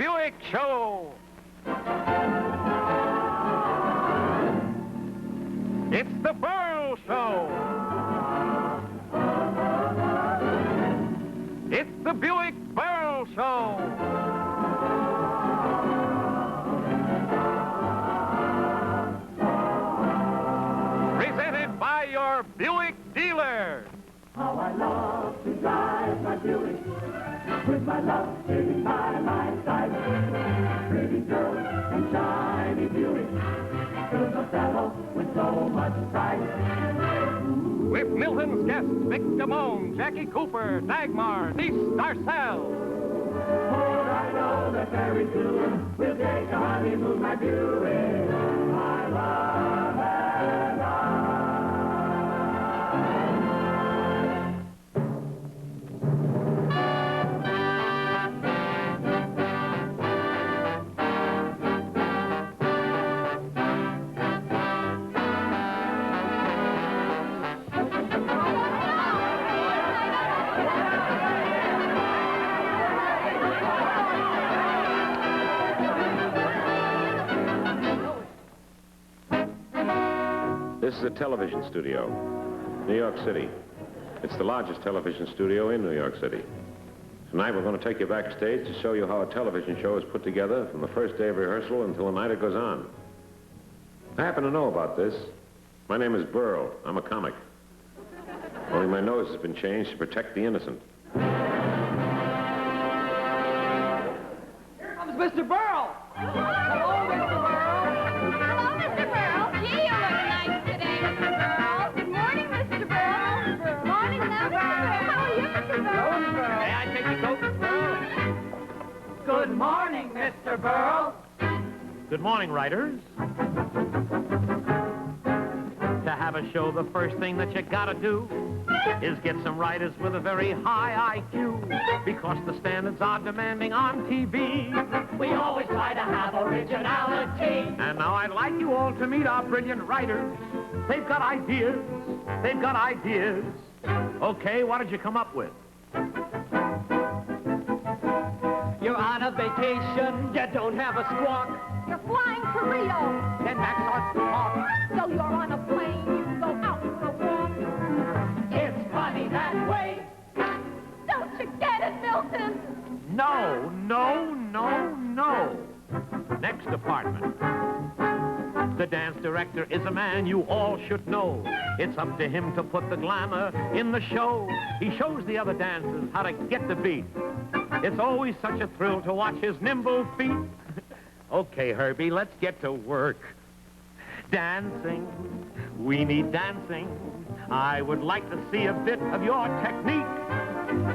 Buick Show. It's the Berle Show. It's the Buick-Berle Show. Presented by your Buick dealer. How I love to drive my Buick with my love sitting by my side. Pretty girls and shiny Buick fills a fellow with so much pride. With Milton's guests, Vic Damone, Jackie Cooper, Dagmar, Niece Darcel. For I know that very soon we'll take a honeymoon, my Buick. I love and I. This is a television studio, New York City. It's the largest television studio in New York City. Tonight we're going to take you backstage to show you how a television show is put together from the first day of rehearsal until the night it goes on. I happen to know about this. My name is Berle. I'm a comic. Only my nose has been changed to protect the innocent. Here comes Mr. Berle. Hello, Mr. Berle. Hello, Mr. Berle. Gee, you look nice today, Mr. Berle. Good morning, Mr. Berle. Morning, Mr. Berle. How are you, Mr. Berle? May I take your coat, Mr. Berle? Good morning, Mr. Berle. Good morning, writers. To have a show, the first thing that you gotta do is get some writers with a very high IQ, because the standards are demanding on TV. We always try to have originality. And now I'd like you all to meet our brilliant writers. They've got ideas. They've got ideas. Okay, what did you come up with? You're on a vacation. You don't have a squawk. You're flying to Rio. Then Max starts to talk. So you're on a plane. You go out for a walk. It's funny that way. Don't you get it, Milton? No, no, no, no. Next department. The dance director is a man you all should know. It's up to him to put the glamour in the show. He shows the other dancers how to get the beat. It's always such a thrill to watch his nimble feet. Okay, Herbie, let's get to work. Dancing, we need dancing. I would like to see a bit of your technique.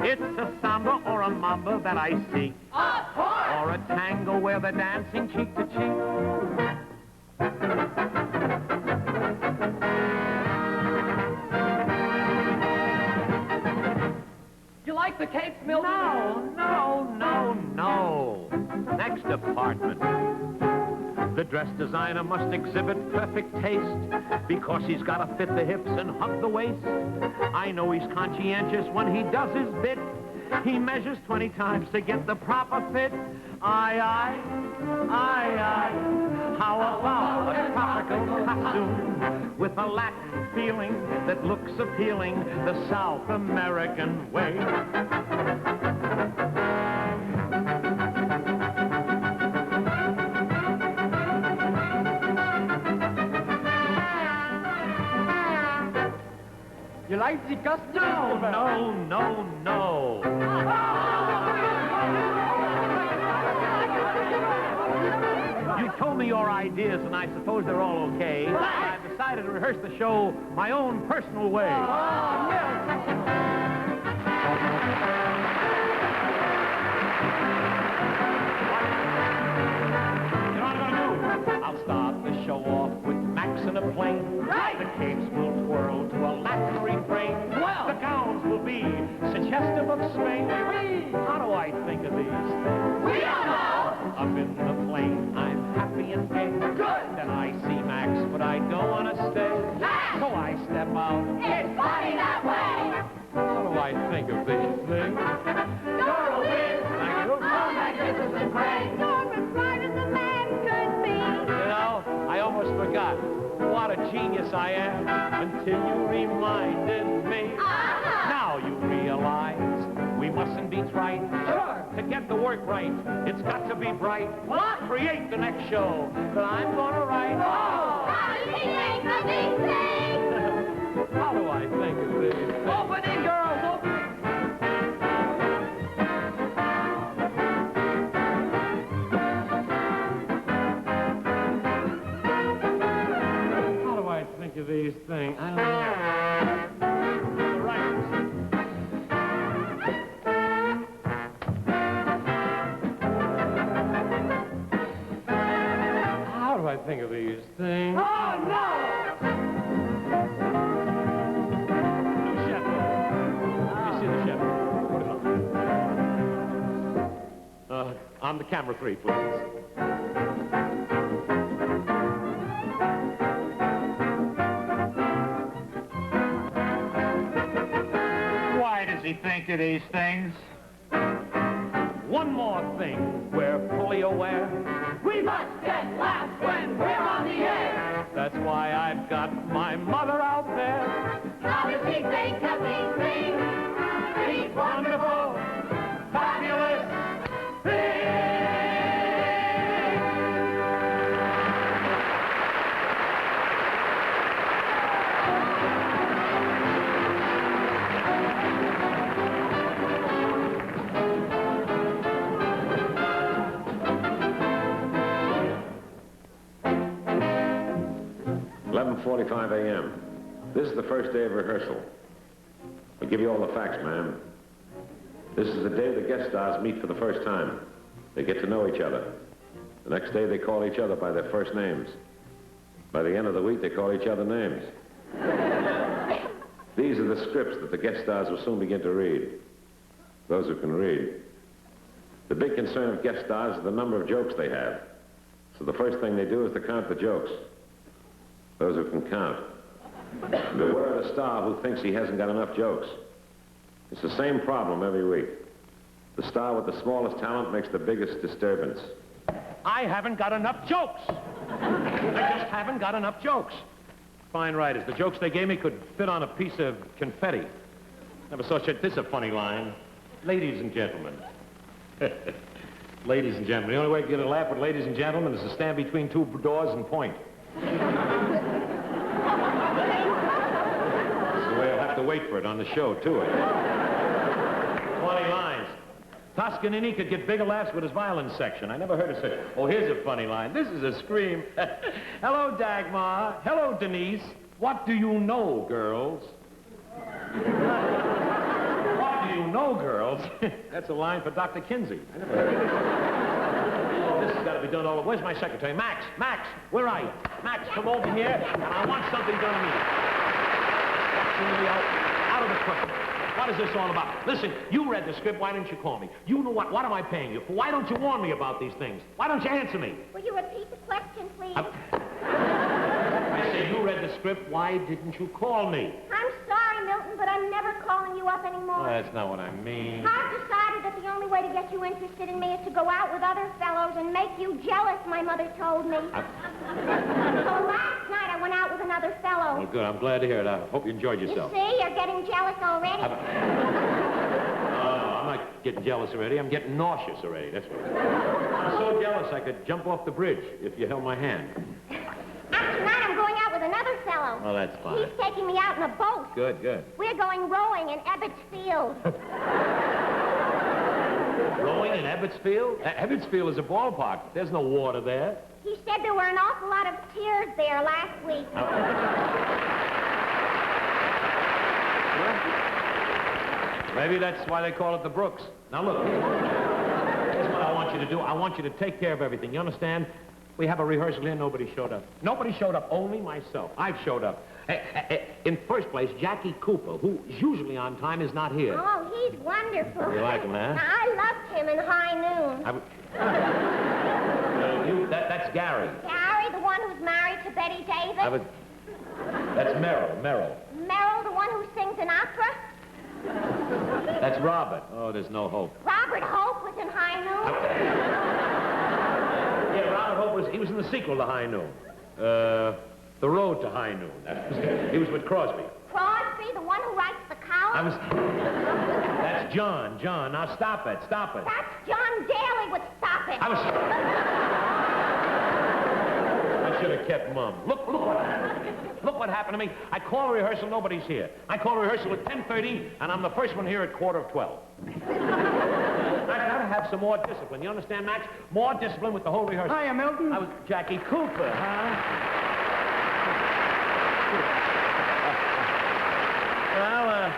It's a samba or a mamba that I seek. Of course! Or a tango where they're dancing cheek to cheek. You like the capes, Milton? No, no, no, no. Next department. The dress designer must exhibit perfect taste, because he's got to fit the hips and hug the waist. I know he's conscientious when he does his bit. He measures 20 times to get the proper fit. Aye, aye, aye, aye. How about a tropical costume with a Latin feeling that looks appealing, the South American way? You like the costume? No, no, no, no. You told me your ideas, and I suppose they're all okay. But I've decided to rehearse the show my own personal way. You know what I'm going to do? I'll start the show off with Max in a plane. Right. The capes will twirl to a Latin refrain. Well. The gowns will be suggestive of Spain. How do I think of these things? We don't know. Up in the plane, I'm happy and gay. Good. Then I see Max, but I don't want to stay. Max! So I step out. It's funny that way. How do I think of these things? You're a whiz. Thank you. Oh, magnificent brain. forgot what a genius I am until you reminded me. Now you realize we mustn't be trite. Sure. To get the work right, it's got to be bright. What? Create the next show that I'm gonna write. How does he think of these things? How do I think of this? Opening, girls, open. How do I think of these things? I don't know. The writers. How do I think of these things? Oh, no! Chef. Let me see the chef. Put it on. On the camera 3, please. Why does he think of these things? One more thing, we're fully aware. We must get laughs when we're on the air. That's why I've got my mother out there. How does he think of these things? These wonderful, fabulous things. 11:45 a.m. This is the first day of rehearsal. I'll give you all the facts, ma'am. This is the day the guest stars meet for the first time. They get to know each other. The next day, they call each other by their first names. By the end of the week, they call each other names. These are the scripts that the guest stars will soon begin to read. Those who can read. The big concern of guest stars is the number of jokes they have. So the first thing they do is to count the jokes. Those who can count. Beware of the star who thinks he hasn't got enough jokes. It's the same problem every week. The star with the smallest talent makes the biggest disturbance. I haven't got enough jokes. I just haven't got enough jokes. Fine writers. The jokes they gave me could fit on a piece of confetti. Never saw shit. This is a funny line. Ladies and gentlemen. Ladies and gentlemen. The only way to get a laugh with ladies and gentlemen is to stand between two doors and point. That's the way I'll have to wait for it on the show, too. 20 lines. Toscanini could get bigger laughs with his violin section. I never heard of such. Oh, here's a funny line. This is a scream. Hello, Dagmar. Hello, Denise. What do you know, girls? What do you know, girls? That's a line for Dr. Kinsey. I never heard of it. Oh, this has got to be done all over. Where's my secretary? Max, where are you? Max, come over here, and I want something done immediately. Out of the question. What is this all about? Listen, you read the script. Why didn't you call me? You know what? What am I paying you for? Why don't you warn me about these things? Why don't you answer me? Will you repeat the question, please? I say you read the script. Why didn't you call me? I'm sorry, Milton, but I'm never calling you up anymore. Oh, that's not what I mean. I've decided that the only way to get you interested in me is to go out with other fellows and make you jealous, my mother told me. So last night I went out with another fellow. Well, good. I'm glad to hear it. I hope you enjoyed yourself. You see, you're getting jealous already. I'm not getting jealous already. I'm getting nauseous already. That's what. I'm so jealous I could jump off the bridge if you held my hand. Tonight I'm going out with another fellow. Oh, that's fine. He's taking me out in a boat. Good. We're going rowing in Ebbets Field. Rowing in Ebbets Field? Ebbets Field is a ballpark. There's no water there. He said there were an awful lot of tears there last week. Maybe that's why they call it the Brooks. Now, look. Here's what I want you to do. I want you to take care of everything. You understand? We have a rehearsal here. Nobody showed up. Nobody showed up. Only myself. I've showed up. In first place, Jackie Cooper, who is usually on time, is not here. Oh, he's wonderful. You like him, huh? I loved him in High Noon. That's Gary. Gary, the one who's married to Betty Davis. That's Merrill. Merrill, the one who sings in opera. That's Robert. Oh, there's no hope. Robert Hope was in High Noon. Yeah, Robert Hope he was in the sequel to High Noon. The Road to High Noon. He was with Crosby. Crosby, the one who writes the column? That's John. Now stop it. That's John Daly with Stop It. I should have kept mum. Look what happened. Look what happened to me. I call rehearsal, nobody's here. I call rehearsal at 10:30, and I'm the first one here at 11:15. I gotta have some more discipline. You understand, Max? More discipline with the whole rehearsal. Hiya, Milton. I was Jackie Cooper, huh? Well,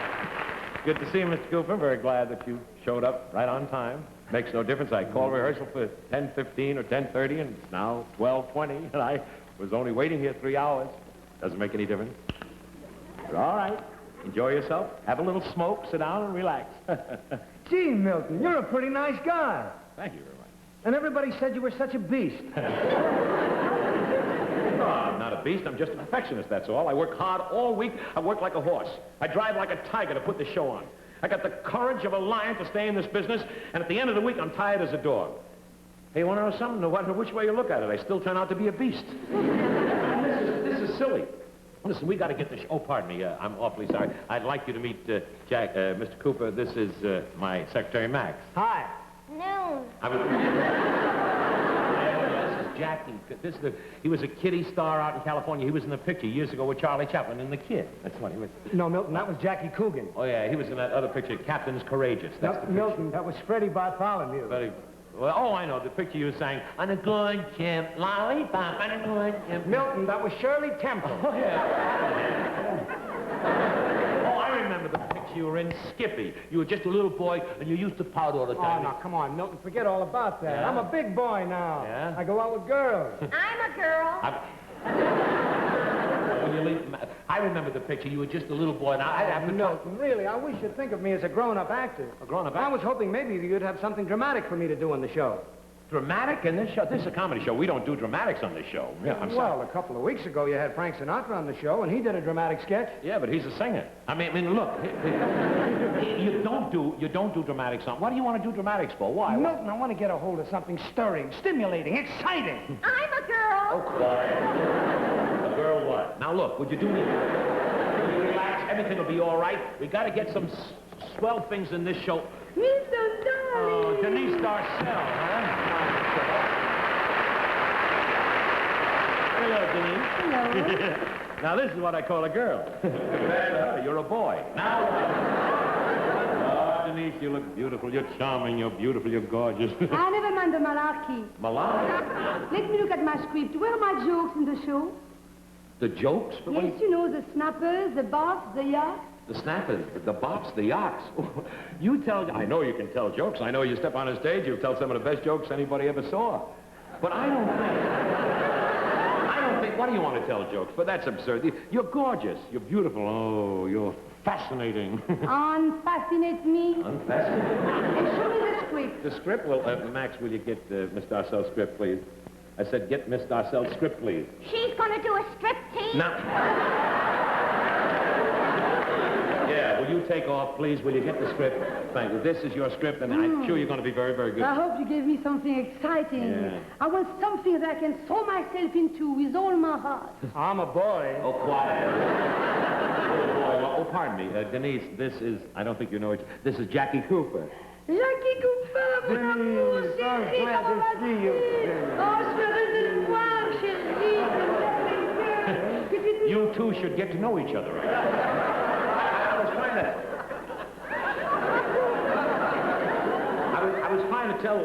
good to see you, Mr. Cooper. Very glad that you showed up right on time. Makes no difference. I called rehearsal for 10:15 or 10:30, and it's now 12:20, and I was only waiting here 3 hours. Doesn't make any difference. But all right. Enjoy yourself. Have a little smoke. Sit down and relax. Gee, Milton, you're a pretty nice guy. Thank you very much. And everybody said you were such a beast. No, I'm not a beast. I'm just a perfectionist, that's all. I work hard all week. I work like a horse. I drive like a tiger to put the show on. I got the courage of a lion to stay in this business, and at the end of the week, I'm tired as a dog. Hey, you want to know something? No matter which way you look at it, I still turn out to be a beast. This is silly. Listen, we got to get the show. Oh, pardon me. I'm awfully sorry. I'd like you to meet Mr. Cooper. This is my secretary, Max. Hi. Noon. This is Jackie. He was a kiddie star out in California. He was in the picture years ago with Charlie Chaplin in The Kid. That's funny. No, Milton, that was Jackie Coogan. Oh, yeah, he was in that other picture, Captain's Courageous. That's the picture. Milton, that was Freddie Bartholomew. Well, oh, I know. The picture you sang, on a good chimp, lollipop, on a good chimp. Milton, that was Shirley Temple. Oh, yeah. Oh, I remember the picture you were in, Skippy. You were just a little boy, and you used to pout all the time. Oh, now, come on, Milton, forget all about that. Yeah? I'm a big boy now. Yeah? I go out with girls. I'm a girl. When you leave, I remember the picture. You were just a little boy. Now, I have to Milton, really, I wish you'd think of me as a grown-up actor. A grown-up actor? I was hoping maybe you'd have something dramatic for me to do on the show. Dramatic in this show? This is a comedy show. We don't do dramatics on this show. Yeah, I'm sorry. Well, a couple of weeks ago, you had Frank Sinatra on the show, and he did a dramatic sketch. Yeah, but he's a singer. I mean, look, you don't do dramatics on. What do you want to do dramatics for? Why? Milton, I want to get a hold of something stirring, stimulating, exciting. I'm a girl. Oh, quiet. A girl what? Now, look, would you do me? Will you relax? Everything will be all right. We got to get some swell things in this show. Milton, darling. Oh, Denise Darcell, huh? Hello, Denise. Hello. Now, this is what I call a girl. You're a boy. Now, oh, Denise, you look beautiful. You're charming. You're beautiful. You're gorgeous. I never mind the malarkey. Malarkey? Let me look at my script. Where are my jokes in the show? The jokes? Yes, you know, the snappers, the bops, the yachts. The snappers, the bops, the yachts. You tell... I know you can tell jokes. I know you step on a stage, you'll tell some of the best jokes anybody ever saw. But I don't think... What do you want to tell jokes? But that's absurd. You're gorgeous. You're beautiful. Oh, you're fascinating. Unfascinate me. Unfascinating? And show me the script. The script? Well, Max, will you get Miss Darcell's script, please? I said, get Miss Darcell's script, please. She's going to do a striptease? Now... Yeah, will you take off, please? Will you get the script? Thank you. This is your script, and I'm sure you're going to be very, very good. I hope you gave me something exciting. Yeah. I want something that I can throw myself into with all my heart. I'm a boy. Oh, quiet. Oh, boy. Oh, pardon me. Denise, this is... I don't think you know it. This is Jackie Cooper. Jackie Cooper, mon amour, chérie, comment vas-tu? Oh, je veux désespoir, chérie. You two should get to know each other.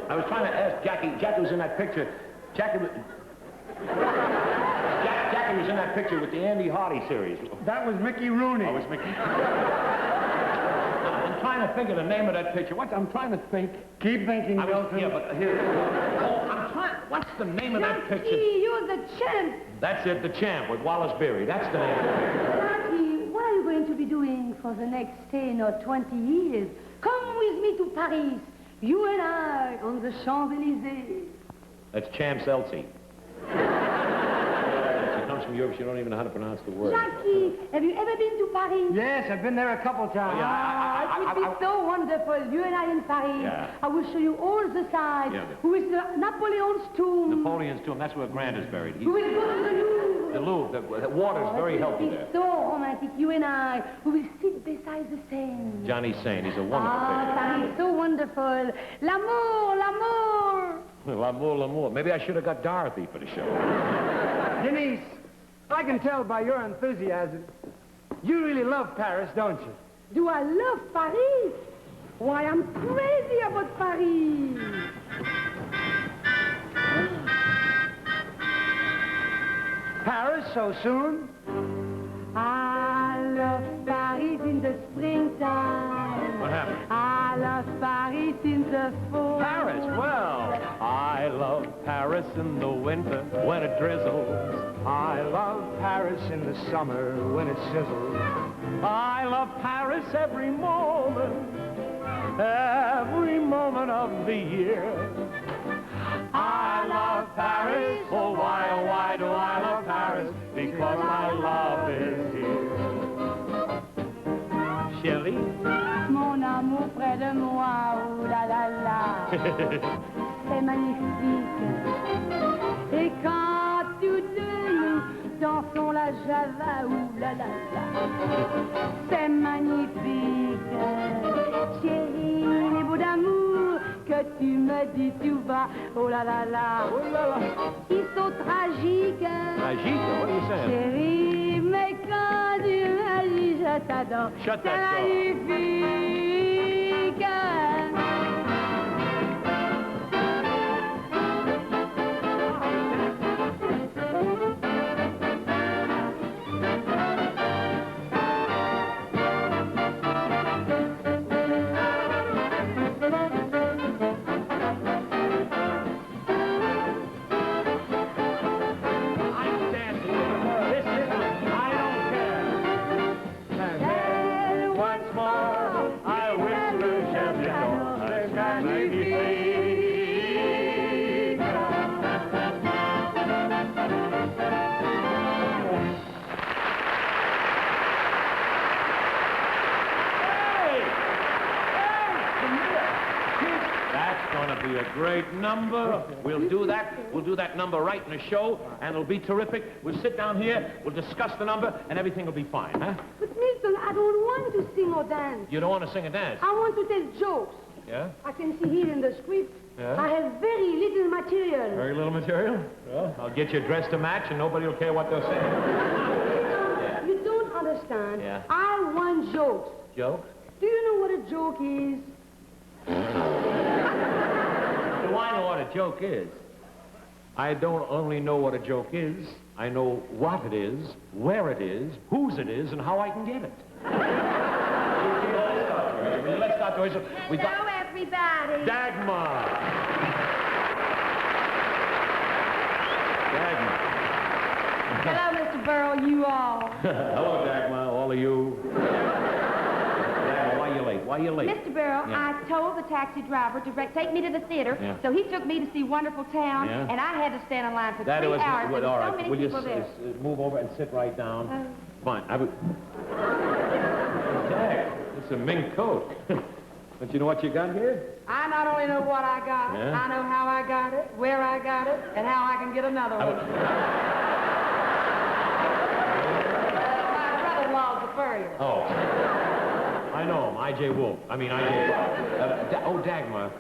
I was trying to ask Jackie. Jackie was in that picture. Jackie was in that picture with the Andy Hardy series. That was Mickey Rooney. Oh, it was Mickey. I'm trying to think of the name of that picture. I'm trying to think. Keep thinking, Milton. Yeah, but here. Oh, I'm trying. What's the name of that picture? Jackie, you're the champ. That's it, The Champ with Wallace Beery. That's the name of the picture. Jackie, what are you going to be doing for the next 10 or 20 years? Come with me to Paris. You and I on the Champs-Élysées. That's Champs Elsie. She comes from Europe. She don't even know how to pronounce the word. Jackie, have you ever been to Paris? Yes, I've been there a couple times. It would be so wonderful, you and I in Paris. Yeah. I will show you all the sides. Yeah. Who is Napoleon's tomb? Napoleon's tomb. That's where Grant is buried. We will go to the Louvre. The Louvre. The water's very healthy there. It's so romantic. You and I, we will sit beside the Seine. Johnny Saint, he's a wonderful figure. Paris, so wonderful. L'amour, l'amour. L'amour, l'amour. Maybe I should have got Dorothy for the show. Denise, I can tell by your enthusiasm. You really love Paris, don't you? Do I love Paris? Why, I'm crazy about Paris. Paris so soon? I love Paris in the springtime. What happened? I love Paris in the fall. Paris, well, I love Paris in the winter when it drizzles. I love Paris in the summer when it sizzles. I love Paris every moment of the year. I love Paris, oh why do I love Paris? Because my love is here. Chérie? Mon amour près de moi, oh la la la. C'est magnifique. Et quand tous deux nous dansons la java, oh la la la. C'est magnifique. Chérie, les mots d'amour que tu me dis tout bas, oh la la la. Oh là là. Ils sont tragiques. Tragique? What are you saying? Chérie, mais quand tu me dis je t'adore, Shut c'est that door. magnifique. Be a great number. We'll do that. We'll do that number right in the show, and it'll be terrific. We'll sit down here, we'll discuss the number, and everything will be fine, huh? But Milton, I don't want to sing or dance. You don't want to sing and dance? I want to tell jokes. Yeah? I can see here in the script. Yeah? I have very little material. Very little material? Well, I'll get you dressed to match, and nobody will care what they'll say. You don't understand. Yeah. I want jokes. Joke? Do you know what a joke is? Do I know what a joke is? I don't only know what a joke is, I know what it is, where it is, whose it is, and how I can get it. Let's start doing some. We got Hello, everybody. Dagmar. Dagmar. Hello, Mr. Berle, you all. Hello, Dagmar, all of you. Dagmar, why are you late? Why are you late? Mr. Berle, Yeah. I told the taxi driver to take me to the theater, Yeah. so he took me to see Wonderful Town, Yeah. and I had to stand in line for 3 That was hours. well, There all were so right. many Will you people there. move over and sit right down? Fine. Dag, it's a mink coat. But you know what you got here? I not only know what I got, Yeah? I know how I got it, where I got it, and how I can get another one. My brother-in-law's a furrier. Oh. I know him, I.J. Wolf. Oh, Dagmar.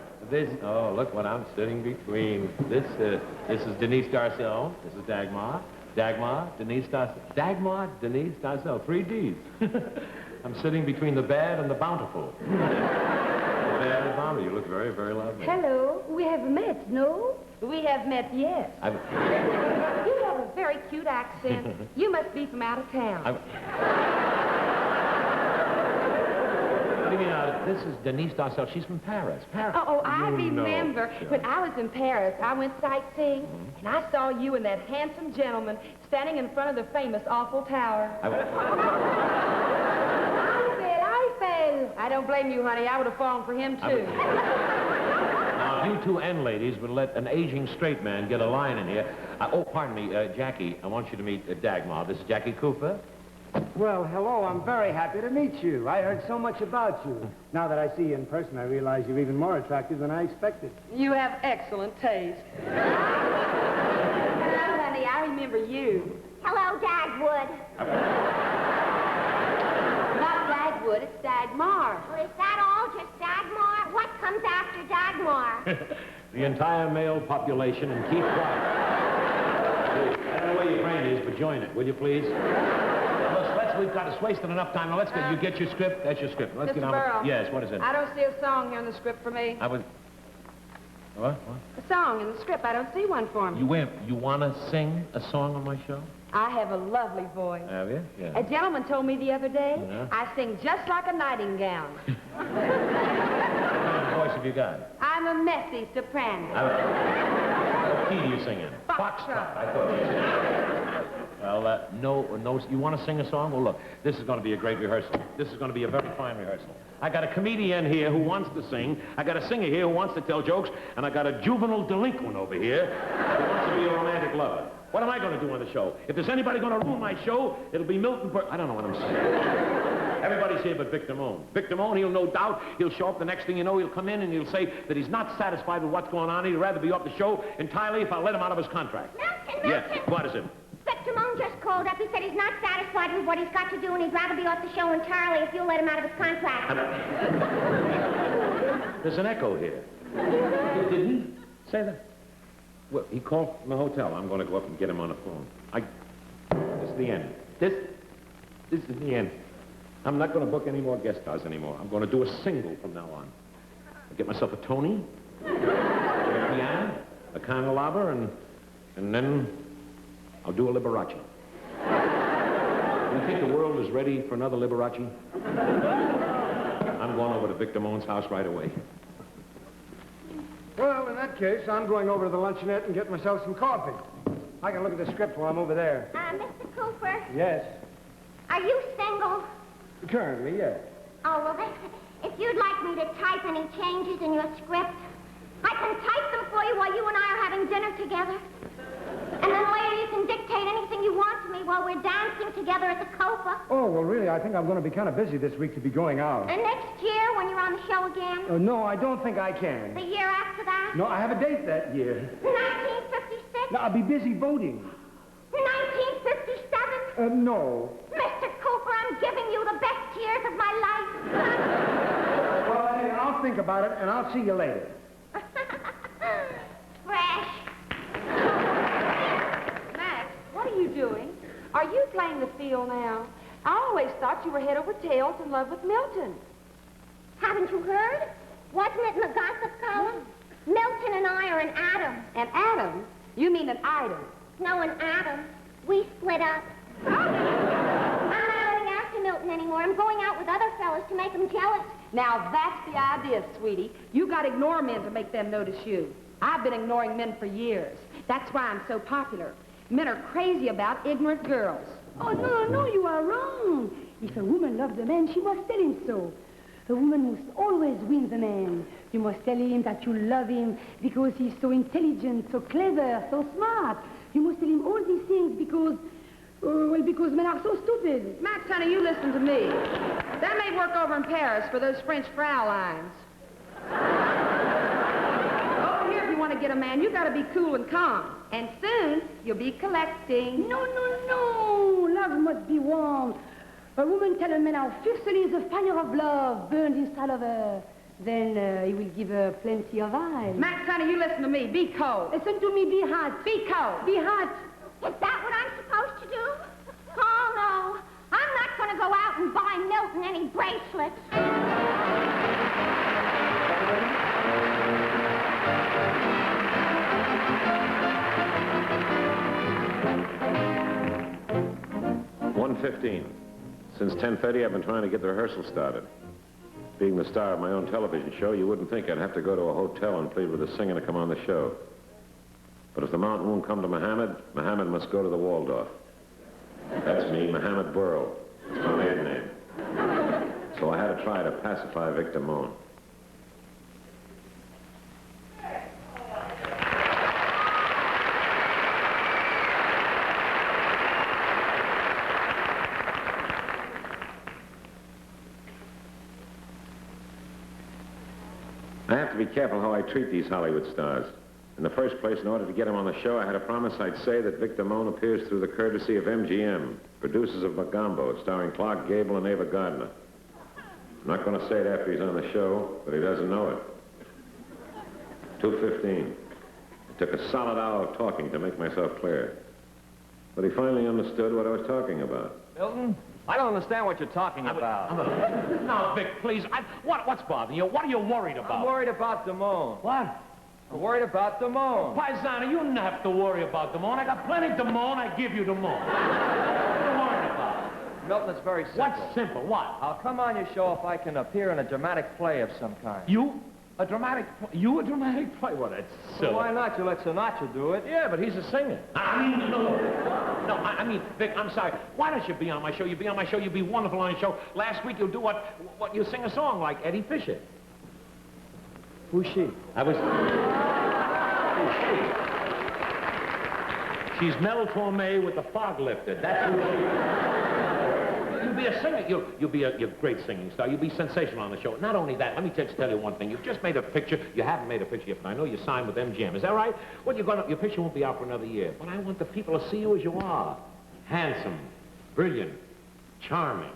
Oh, look what I'm sitting between. This is Denise Darcel. This is Dagmar. Dagmar, Denise Darcel. Dagmar, Denise Darcel. 3 Ds. I'm sitting between the bad and the bountiful. The bad and the bountiful. You look very, very lovely. Hello, we have met, no? We have met, yes. You have a very cute accent. You must be from out of town. What do you mean, this is Denise Darcel. She's from Paris. Paris. Oh, I You know. remember. Sure. When I was in Paris, I went sightseeing, and I saw you and that handsome gentleman standing in front of the famous Eiffel Tower. Eiffel! I don't blame you, honey. I would have fallen for him, too. Now, if you two N ladies would let an aging straight man get a line in here. Oh, pardon me, Jackie, I want you to meet Dagmar. This is Jackie Cooper. Well, hello, I'm very happy to meet you. I heard so much about you. Now that I see you in person, I realize you're even more attractive than I expected. You have excellent taste. Hello, honey. I remember you. Hello, Dagwood. Not Dagwood, it's Dagmar. Well, is that all? Just Dagmar? What comes after Dagmar? The entire male population, and keep quiet. Please, I don't know where your brain is, but join it, will you please? We've got us wasted enough time. Now, let's get, you get your script? That's your script. Let's Mr. get on Berle. with, yes, what is it? I don't see a song here in the script for me. I was... What? A song in the script. I don't see one for me. You want to sing a song on my show? I have a lovely voice. Have you? Yeah. A gentleman told me the other day, Yeah. I sing just like a nightingale. What kind of voice have you got? I'm a messy soprano. What key do you sing in? Foxtrot. I thought you said. Well, no, you want to sing a song? Well, look, this is going to be a great rehearsal. This is going to be a very fine rehearsal. I got a comedienne here who wants to sing. I got a singer here who wants to tell jokes. And I got a juvenile delinquent over here who wants to be a romantic lover. What am I going to do on the show? If there's anybody going to ruin my show, it'll be Milton Berle. I don't know what I'm saying. Everybody's here but Victor Moon. Victor Moon, he'll no doubt, he'll show up the next thing you know, he'll come in and he'll say that he's not satisfied with what's going on. He'd rather be off the show entirely if I let him out of his contract. Milton! Yes, what is it? Victor Moon just called up. He said he's not satisfied with what he's got to do, and he'd rather be off the show entirely if you'll let him out of his contract. There's an echo here. Did he say that? Well, he called from the hotel. I'm going to go up and get him on the phone. This is the end. This is the end. I'm not going to book any more guest stars anymore. I'm going to do a single from now on. I'll get myself a Tony, a piano, a candelabra, and then I'll do a Liberace. You think the world is ready for another Liberace? I'm going over to Victor Moon's house right away. Well, in that case, I'm going over to the luncheonette and get myself some coffee. I can look at the script while I'm over there. Mr. Cooper, Yes. are you single? Currently, yes. Oh, well, if you'd like me to type any changes in your script, I can type them for you while you and I are having dinner together. And then later you can dictate anything you want to me while we're dancing together at the Copa. Oh, well, really, I think I'm going to be kind of busy this week to be going out. And next year, when you're on the show again? No, I don't think I can. The year after that? No, I have a date that year. 1956? No, I'll be busy voting. 1957? No. Mr. Cooper, I'm giving you the best years of my life. Well, hey, I'll think about it, and I'll see you later. Fresh. Max, what are you doing? Are you playing the field now? I always thought you were head over tails in love with Milton. Haven't you heard? Wasn't it in the gossip column? Milton and I are an atom. An atom? You mean an item? No, an atom. We split up. I'm not running after Milton anymore. I'm going out with other fellas to make them jealous. Now, that's the idea, sweetie. You got to ignore men to make them notice you. I've been ignoring men for years. That's why I'm so popular. Men are crazy about ignorant girls. Oh, no, you are wrong. If a woman loves a man, she must tell him so. A woman must always win the man. You must tell him that you love him because he's so intelligent, so clever, so smart. You must tell him all these things because men are so stupid. Max, honey, you listen to me. That may work over in Paris for those French Fraulines. Over here, if you want to get a man, you got to be cool and calm. And soon, you'll be collecting. No. Love must be warm. A woman tell a man how fiercely the fire of love burned inside of her. Then he will give her plenty of eyes. Max, honey, you listen to me. Be cold. Listen to me, be hot. Be cold. Be hot. Is that what I'm supposed to do? Oh, no. I'm not going to go out and buy Milton any bracelets. $1:15. Since 10:30, I've been trying to get the rehearsal started. Being the star of my own television show, you wouldn't think I'd have to go to a hotel and plead with a singer to come on the show. But if the mountain won't come to Mohammed, Mohammed must go to the Waldorf. That's me, Mohammed Berle. It's my maiden name. So I had to try to pacify Victor Moon. I have to be careful how I treat these Hollywood stars. In the first place, in order to get him on the show, I had to promise I'd say that Vic Damone appears through the courtesy of MGM, producers of Magombo, starring Clark Gable and Ava Gardner. I'm not going to say it after he's on the show, but he doesn't know it. 2:15. It took a solid hour of talking to make myself clear. But he finally understood what I was talking about. Milton, I don't understand what you're talking about. No, Vic, please. What's bothering you? What are you worried about? I'm worried about Damone. What? I'm worried about Damone. Paisano, you don't have to worry about Damone. I got plenty of Damone. I give you Damone. What are you worried about? Milton, it's very simple. What's simple? What? I'll come on your show if I can appear in a dramatic play of some kind. You? A dramatic play? You a dramatic play? Well, that's silly. Well, why not? You let Sinatra do it. Yeah, but he's a singer. I mean, no, I mean, Vic, I'm sorry. Why don't you be on my show? You be on my show. You'll be wonderful on your show. Last week you'll do what you sing a song like Eddie Fisher. Who's she? She's Mel Torme with the fog lifted. That's who she is. You'll be a singer. You'll be a great singing star. You'll be sensational on the show. Not only that, let me just tell you one thing. You've just made a picture. You haven't made a picture yet, but I know you signed with MGM. Is that right? Well, your picture won't be out for another year. But I want the people to see you as you are. Handsome, brilliant, charming.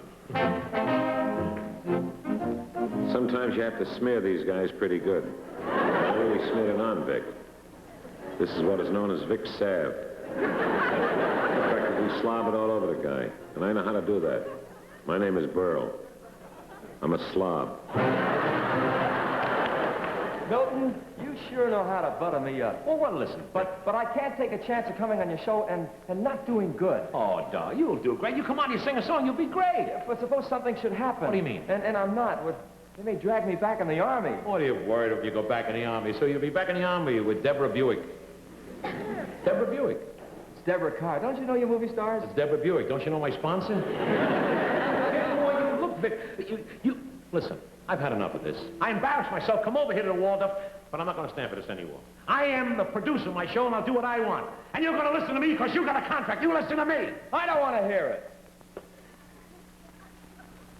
Sometimes you have to smear these guys pretty good. I really smeared it on, Vic. This is what is known as Vic Salve. Practically slob it all over the guy. And I know how to do that. My name is Berle. I'm a slob. Milton, you sure know how to butter me up. Well, listen. But I can't take a chance of coming on your show and not doing good. Oh, duh, you'll do great. You come on, you sing a song, you'll be great. Yeah, but suppose something should happen. What do you mean? And I'm not. They may drag me back in the Army. What are you worried if you go back in the Army? So you'll be back in the Army with Deborah Buick. Deborah Buick. It's Deborah Carr. Don't you know your movie stars? It's Deborah Buick. Don't you know my sponsor? Look, Vic, listen, I've had enough of this. I embarrassed myself, come over here to the Waldorf, but I'm not going to stand for this anymore. I am the producer of my show, and I'll do what I want. And you're going to listen to me because you got a contract. You listen to me. I don't want to hear it.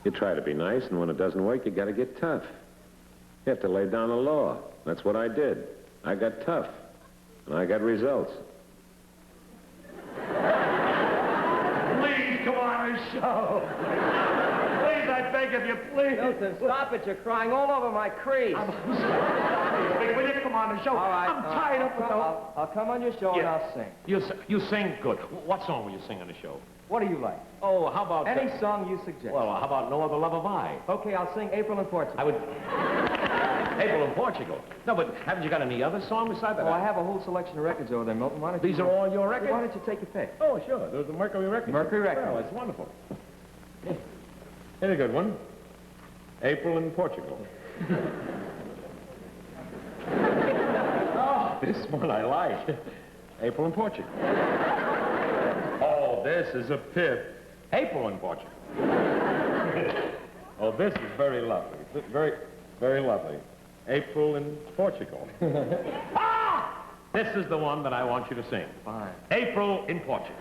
You try to be nice, and when it doesn't work, you got to get tough. You have to lay down the law. That's what I did. I got tough, and I got results. Please, come on and show. Please, I beg of you, please. Milton, stop it. You're crying all over my crease. Will you come on the show? All right. I'm tied up with I'll come on your show and I'll sing. You sing good. What song will you sing on the show? What do you like? Oh, how about... Any song you suggest. Well, how about No Other Love Have I? Okay, I'll sing April in Portugal. I would... April in Portugal. No, but haven't you got any other song besides that? Oh, I have a whole selection of records over there, Milton. Why don't These are all your records? Why don't you take your pick? Oh, sure. Those are Mercury records. Mercury records. Oh, it's wonderful. Here's a good one. April in Portugal. Oh, this one I like. April in Portugal. Oh, this is a pip. April in Portugal. Oh, this is very lovely. Very, very lovely. April in Portugal. Ah! This is the one that I want you to sing. Fine. April in Portugal.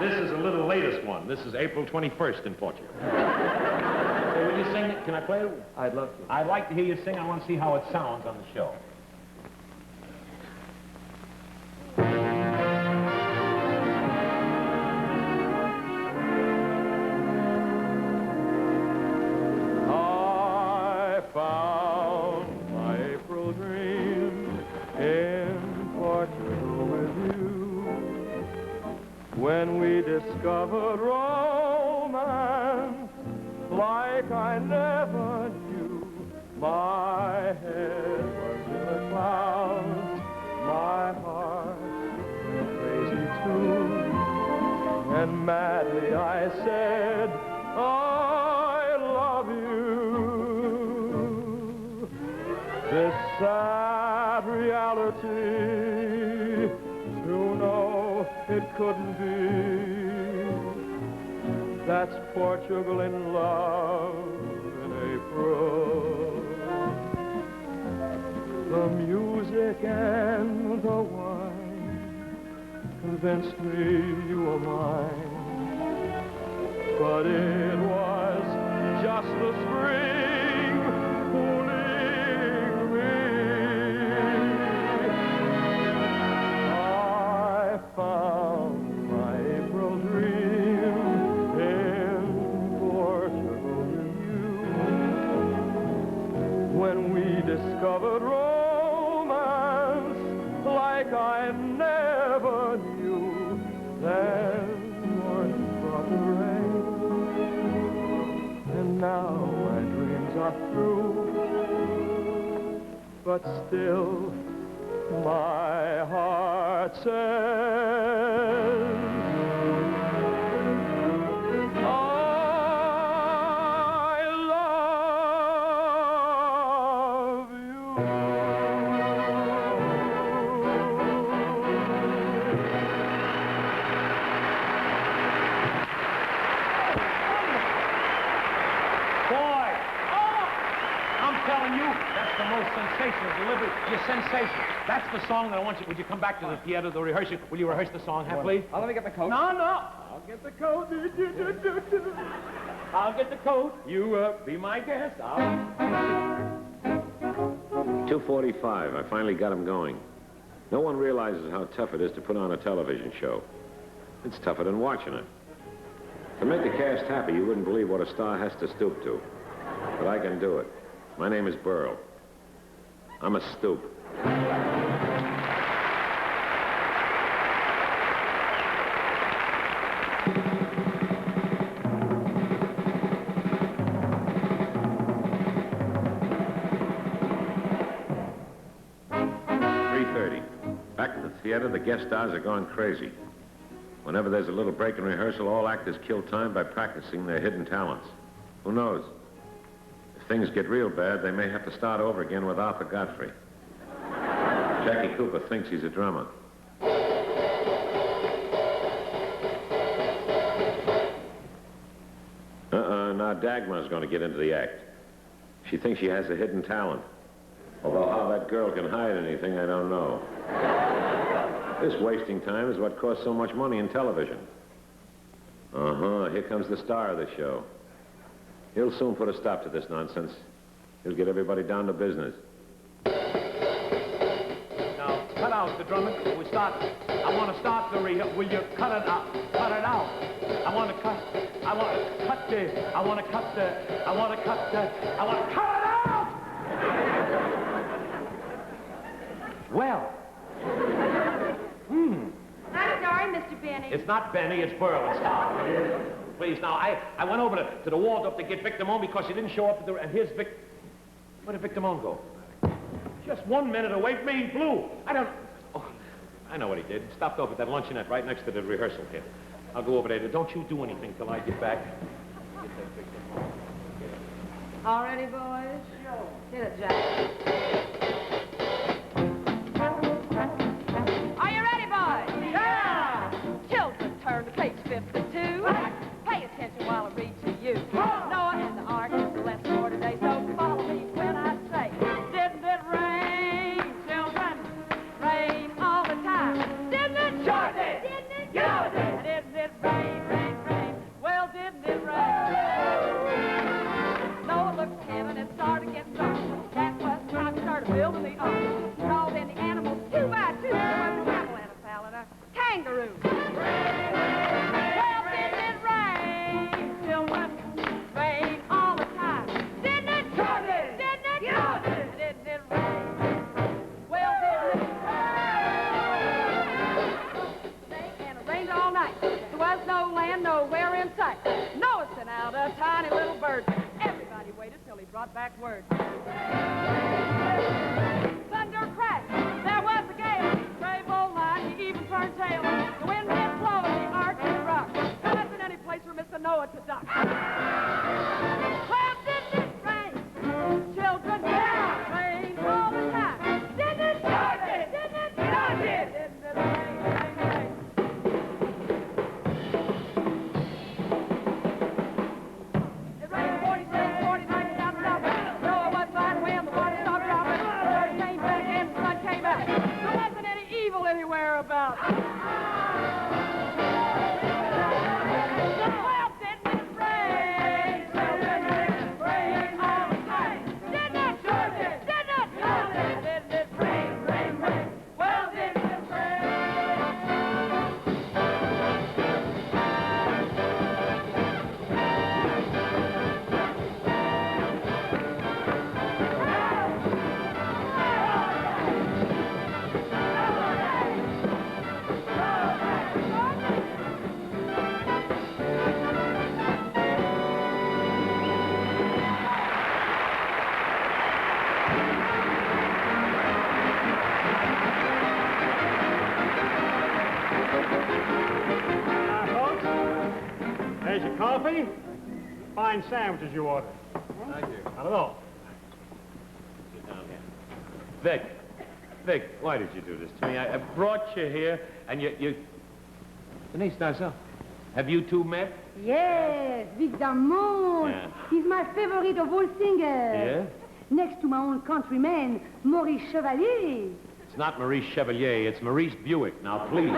This is a little latest one. This is April 21st in Portugal. So will you sing it? Can I play it? I'd love to. I'd like to hear you sing. I want to see how it sounds on the show. I found my April dream in Portugal with you. When we discovered romance like I never knew, my head was in the clouds, my heart crazy too, and madly I said, I love you. This sad reality to know it couldn't be. That's Portugal in love in April. The music and the wine convinced me you were mine. But it was just the spring fooling me. but still my heart says I love you. Boy! Oh! I'm telling you, that's the most sensational delivery. You're sensational. That's the song that I want you. Would you come back to the theater, the rehearsal? Will you rehearse the song, please? Let me get my coat. No. I'll get the coat. I'll get the coat. You be my guest. 2:45. I finally got him going. No one realizes how tough it is to put on a television show. It's tougher than watching it. To make the cast happy, you wouldn't believe what a star has to stoop to. But I can do it. My name is Berle. I'm a stoop. Back at the theater, the guest stars are going crazy. Whenever there's a little break in rehearsal, all actors kill time by practicing their hidden talents. Who knows? If things get real bad, they may have to start over again with Arthur Godfrey. Jackie Cooper thinks he's a drummer. Now Dagmar's going to get into the act. She thinks she has a hidden talent. Although how that girl can hide anything, I don't know. This wasting time is what costs so much money in television. Here comes the star of the show. He'll soon put a stop to this nonsense. He'll get everybody down to business. Now, cut out the drumming. I want to start the rehearsal. Will you cut it out? Cut it out. I want to cut it out! Well. I'm sorry, Mr. Benny. It's not Benny, it's Berle. Please, now, I went over to the Waldorf to get Vic Damone because he didn't show up at the... And here's Vic... Where did Vic Damone go? Just 1 minute away from me, he flew. I don't... Oh, I know what he did. Stopped off at that luncheonette right next to the rehearsal here. I'll go over there. Don't you do anything till I get back. Get that Vic Damone. All ready, boys? Sure. Hit it, Jack. Are you ready, boys? Yeah! Children, turn to page 52. Pay attention while I read to you. Noah and the Ark is the lesson for today, so follow me when I say, didn't it rain, children? Rain all the time. Didn't it? Sure did. Didn't it? Sure did. Didn't it rain, rain, rain? Well, didn't it rain? Noah looked at heaven and started to get dark. That was time to start building the ark. Called in the animals 2 by 2. There was a camel and a pal and a kangaroo. Well, didn't it rain, children? Rain all the time. Didn't it? Sure did. Didn't it? Sure did. Didn't it rain? Well, didn't it? And it rained all night. There was no land nowhere in sight. Noah sent out a tiny little bird. Everybody waited till he brought back word. Thunder crashed. There was a gale. Brave old lion, he even turned tail. The wind did blow and the ark did rock. There wasn't any place for Mr. Noah to duck. Well, didn't it rain? Children, yeah, rain all the time. Didn't it? Sure did. Didn't it? Sure did. Didn't it rain, rain, rain? It rained 46, 49, down the road. Noah was flying away and the water stopped dropping. The bird came back and the sun came out. There wasn't any evil anywhere about. Well, didn't it rain? Children, rain all the time. Didn't it? Sure did. Didn't it? Sure did. Didn't it rain, rain, rain? Well, didn't it rain? Coffee? Fine sandwiches you ordered. Thank you. Not at all. Sit down here. Vic, why did you do this to me? I brought you here, and you... Denise, now, so, have you two met? Yes, Vic Damon. Yeah. He's my favorite of all singers. Yeah? Next to my own countryman, Maurice Chevalier. It's not Maurice Chevalier, it's Maurice Buick. Now, please.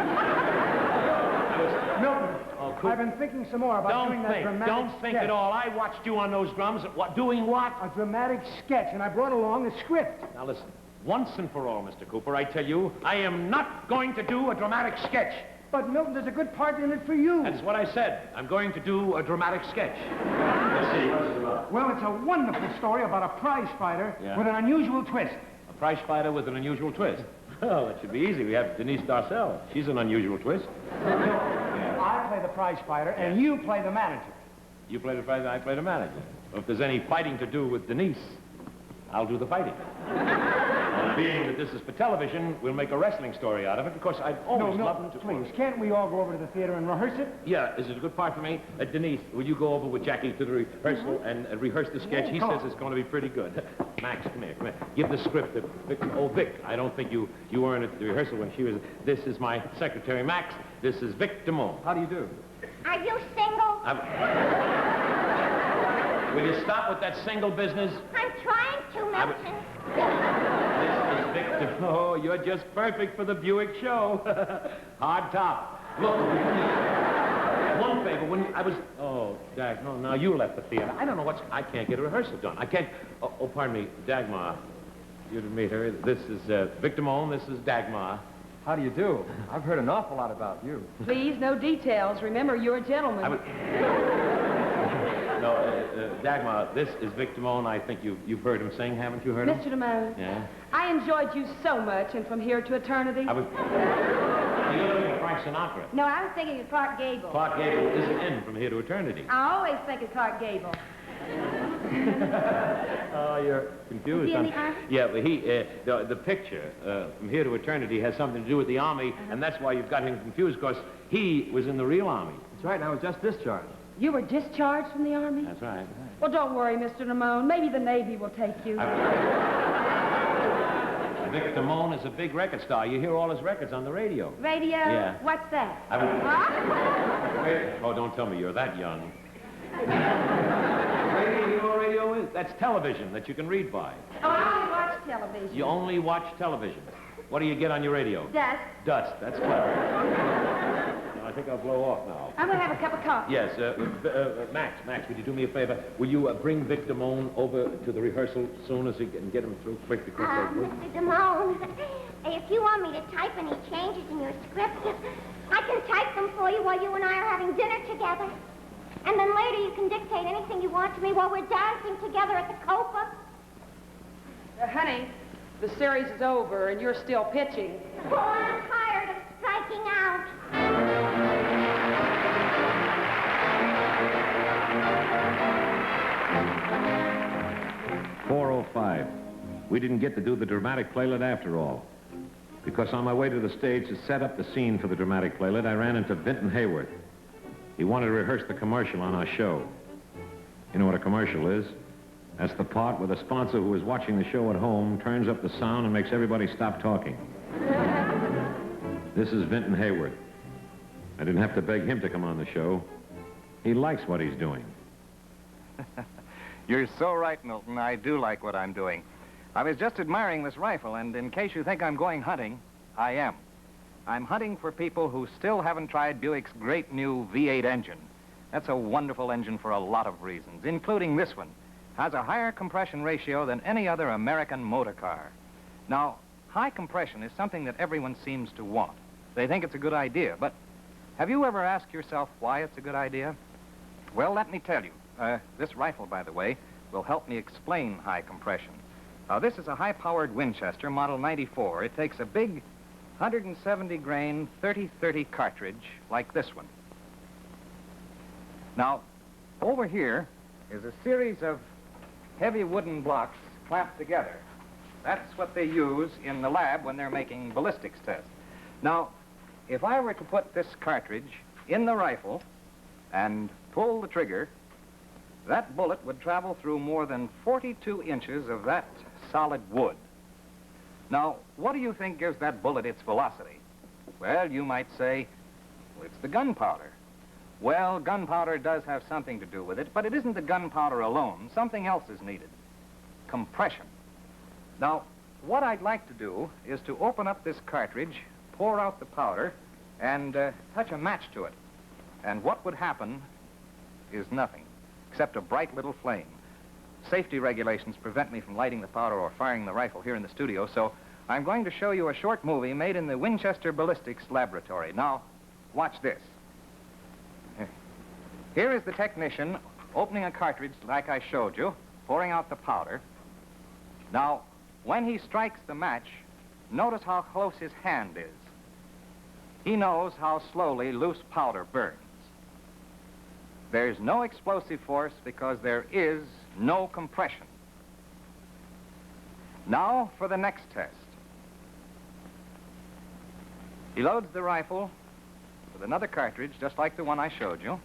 Milton, Oh, cool. I've been thinking some more about doing that dramatic Don't think sketch. at all. I watched you on those drums. What, doing what? A dramatic sketch, and I brought along a script. Now, listen. Once and for all, Mr. Cooper, I tell you, I am not going to do a dramatic sketch. But, Milton, there's a good part in it for you. That's what I said. I'm going to do a dramatic sketch. Let's see. What's it about? Well, it's a wonderful story about a prize fighter with an unusual twist. A prize fighter with an unusual twist. Well, it should be easy. We have Denise Darcell. She's an unusual twist. I play the prize fighter, and you play the manager. You play the prize, I play the manager. Well, if there's any fighting to do with Denise, I'll do the fighting. And being that this is for television, we'll make a wrestling story out of it. Of course, I've always loved to... Please, can't we all go over to the theater and rehearse it? Yeah, is it a good part for me? Denise, will you go over with Jackie to the rehearsal and rehearse the sketch? He says it's going to be pretty good. Max, come here, come here. Give the script to Vic. Oh, Vic, I don't think you weren't at the rehearsal when she was... This is my secretary, Max. This is Vic Damon. How do you do? Are you single? Will you stop with that single business? I'm trying to, Milton. This is Vic Damon. Oh, you're just perfect for the Buick show. Hard top. Look, one favor, when I was... Oh, Dag, no, now you left the theater. I don't know what's... I can't get a rehearsal done. I can't... Oh, pardon me, Dagmar. You didn't meet her. This is Vic Damon. This is Dagmar. How do you do? I've heard an awful lot about you. Please, no details. Remember, you're a gentleman. No, Dagmar, this is Vic Damon. I think you've heard him sing, haven't you heard him? Mr. Damon. Yeah? I enjoyed you so much, and from here to eternity. You're looking at Frank Sinatra. No, I was thinking of Clark Gable. Clark Gable isn't in From Here to Eternity. I always think of Clark Gable. Oh, you're confused. Is he in the Army? Yeah, but the picture, From Here to Eternity, has something to do with the Army, and that's why you've got him confused, because he was in the real Army. That's right, and I was just discharged. You were discharged from the Army? That's right. Well, don't worry, Mr. Damon. Maybe the Navy will take you. Vic Damon is a big record star. You hear all his records on the radio. Radio? Yeah. What's that? Oh, don't tell me you're that young. Radio, you know what radio is? That's television that you can read by. Oh, I only watch television. You only watch television. What do you get on your radio? Dust. Dust. That's clever. I think I'll blow off now. I'm going to have a cup of coffee. Yes, Max, would you do me a favor? Will you bring Vic Damon over to the rehearsal soon as he can get him through quick because Mr. Damon, if you want me to type any changes in your script, I can type them for you while you and I are having dinner together. And then later you can dictate anything you want to me while we're dancing together at the Copa. Honey, the series is over and you're still pitching. Oh, I'm tired of striking out. 4:05. We didn't get to do the dramatic playlet after all. Because on my way to the stage to set up the scene for the dramatic playlet, I ran into Vinton Hayworth. He wanted to rehearse the commercial on our show. You know what a commercial is? That's the part where the sponsor who is watching the show at home turns up the sound and makes everybody stop talking. This is Vinton Hayworth. I didn't have to beg him to come on the show. He likes what he's doing. You're so right, Milton. I do like what I'm doing. I was just admiring this rifle, and in case you think I'm going hunting, I am. I'm hunting for people who still haven't tried Buick's great new V8 engine. That's a wonderful engine for a lot of reasons, including this one. Has a higher compression ratio than any other American motor car. Now, high compression is something that everyone seems to want. They think it's a good idea, but have you ever asked yourself why it's a good idea? Well, let me tell you. This rifle, by the way, will help me explain high compression. This is a high-powered Winchester, model 94. It takes a big 170-grain 30-30 cartridge like this one. Now, over here is a series of heavy wooden blocks clamped together. That's what they use in the lab when they're making ballistics tests. Now, if I were to put this cartridge in the rifle, and pull the trigger, that bullet would travel through more than 42 inches of that solid wood. Now, what do you think gives that bullet its velocity? Well, you might say, well, it's the gunpowder. Well, gunpowder does have something to do with it, but it isn't the gunpowder alone. Something else is needed. Compression. Now, what I'd like to do is to open up this cartridge, pour out the powder, and touch a match to it. And what would happen is nothing, except a bright little flame. Safety regulations prevent me from lighting the powder or firing the rifle here in the studio, so I'm going to show you a short movie made in the Winchester Ballistics Laboratory. Now, watch this. Here is the technician opening a cartridge like I showed you, pouring out the powder. Now, when he strikes the match, notice how close his hand is. He knows how slowly loose powder burns. There's no explosive force because there is no compression. Now for the next test. He loads the rifle with another cartridge, just like the one I showed you.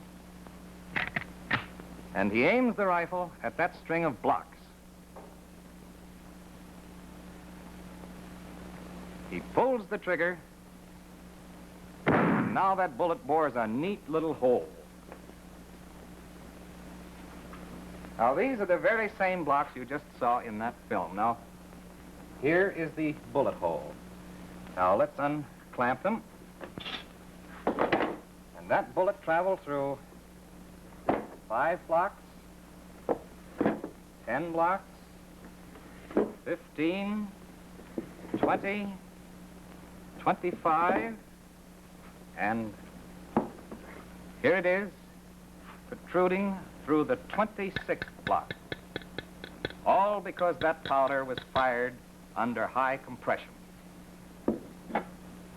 And he aims the rifle at that string of blocks. He pulls the trigger. And now that bullet bores a neat little hole. Now, these are the very same blocks you just saw in that film. Now, here is the bullet hole. Now, let's unclamp them. And that bullet traveled through 5 blocks, 10 blocks, 15, 20, 25, and here it is, protruding through the 26th block. All because that powder was fired under high compression.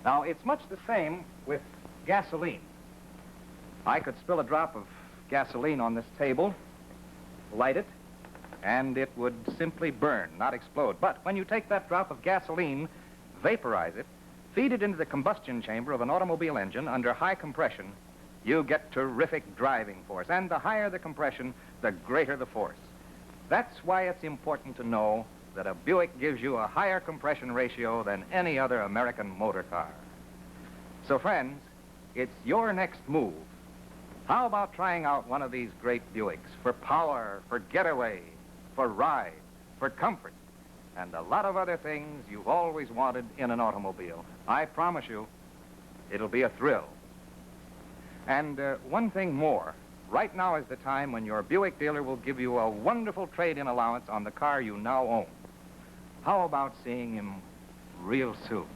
Now, it's much the same with gasoline. I could spill a drop of gasoline on this table, light it, and it would simply burn, not explode. But when you take that drop of gasoline, vaporize it, feed it into the combustion chamber of an automobile engine under high compression, you get terrific driving force. And the higher the compression, the greater the force. That's why it's important to know that a Buick gives you a higher compression ratio than any other American motor car. So, friends, it's your next move. How about trying out one of these great Buicks for power, for getaway, for ride, for comfort, and a lot of other things you've always wanted in an automobile? I promise you, it'll be a thrill. And one thing more. Right now is the time when your Buick dealer will give you a wonderful trade-in allowance on the car you now own. How about seeing him real soon?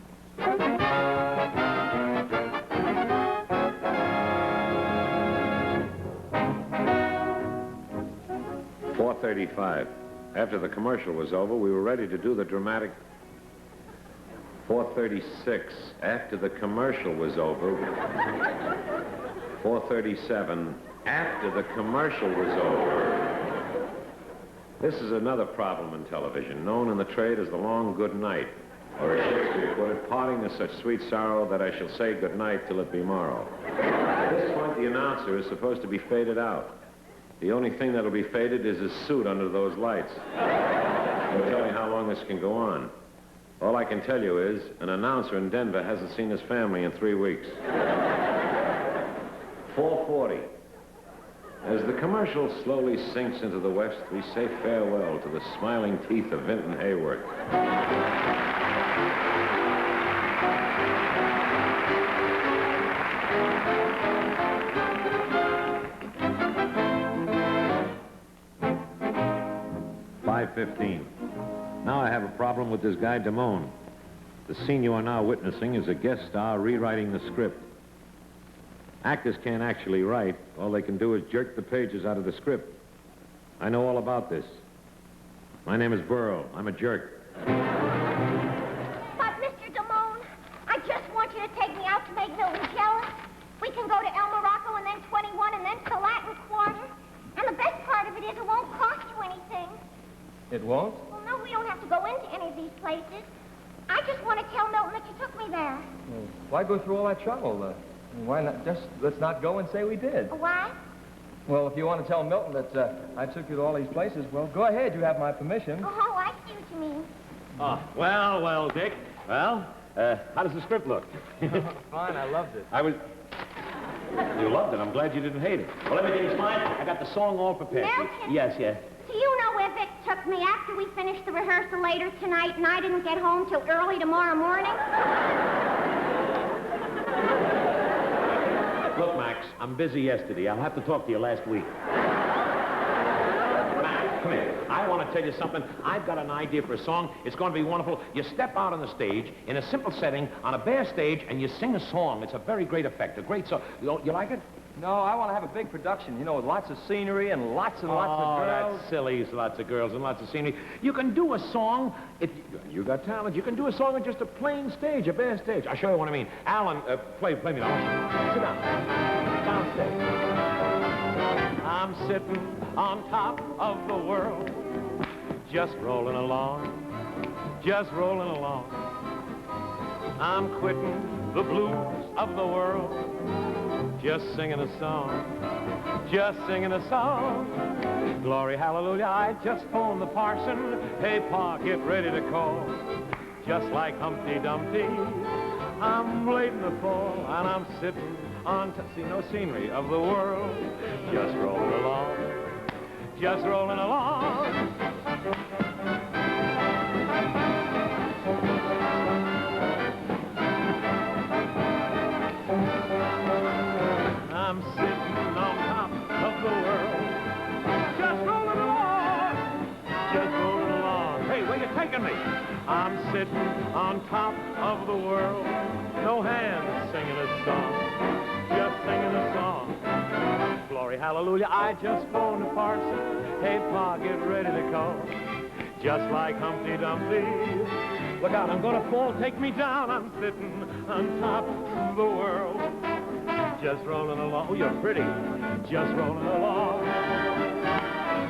4:35. After the commercial was over, we were ready to do the dramatic. 4:36. After the commercial was over. 4:37. After the commercial was over. This is another problem in television, known in the trade as the long good night, or as Shakespeare put it, parting is such sweet sorrow that I shall say good night till it be morrow. At this point, the announcer is supposed to be faded out. The only thing that'll be faded is his suit under those lights. Don't tell me how long this can go on. All I can tell you is an announcer in Denver hasn't seen his family in 3 weeks. 4:40. As the commercial slowly sinks into the west, we say farewell to the smiling teeth of Vinton Hayward. .15. Now I have a problem with this guy, Damone. The scene you are now witnessing is a guest star rewriting the script. Actors can't actually write. All they can do is jerk the pages out of the script. I know all about this. My name is Berle. I'm a jerk. But, Mr. Damone, I just want you to take me out to make Milton jealous. We can go to El Morocco and then 21 and then to Latin Quarter. And the best part of it is it won't cost you anything. It won't? Well, no, we don't have to go into any of these places. I just want to tell Milton that you took me there. Well, why go through all that trouble? Why not? Just let's not go and say we did. What? Well, if you want to tell Milton that I took you to all these places, well, go ahead. You have my permission. Oh, I see what you mean. Oh, well, Dick. Well, how does the script look? Fine, I loved it. You loved it. I'm glad you didn't hate it. Well, everything's fine. I got the song all prepared. Milton? Yes. Do you know where Vic took me after we finished the rehearsal later tonight and I didn't get home till early tomorrow morning? Look, Max, I'm busy yesterday. I'll have to talk to you last week. Max, come here. I want to tell you something. I've got an idea for a song. It's going to be wonderful. You step out on the stage in a simple setting on a bare stage and you sing a song. It's a very great effect, a great song. You like it? No, I want to have a big production, you know, with lots of scenery and lots of girls. Oh, that's silly. Lots of girls and lots of scenery. You can do a song, if you got talent, you can do a song on just a plain stage, a bare stage. I'll show you what I mean. Alan, play me now. Sit down. Downstage. I'm sitting on top of the world, just rolling along, just rolling along. I'm quitting the blues of the world, just singing a song, just singing a song. Glory, hallelujah, I just phoned the parson. Hey, Pa, get ready to call. Just like Humpty Dumpty, I'm late in the fall, and I'm sitting on, see no scenery of the world, just rolling along, just rolling along. I'm sitting on top of the world, just rolling along, just rolling along. Hey, where you taking me? I'm sitting on top of the world, no hands singing a song, just singing a song. Glory, hallelujah, I just phoned the parson. Hey, Pa, get ready to call. Just like Humpty Dumpty. Look out, I'm gonna fall, take me down. I'm sitting on top of the world, just rolling along. Oh, you're pretty. Just rolling along.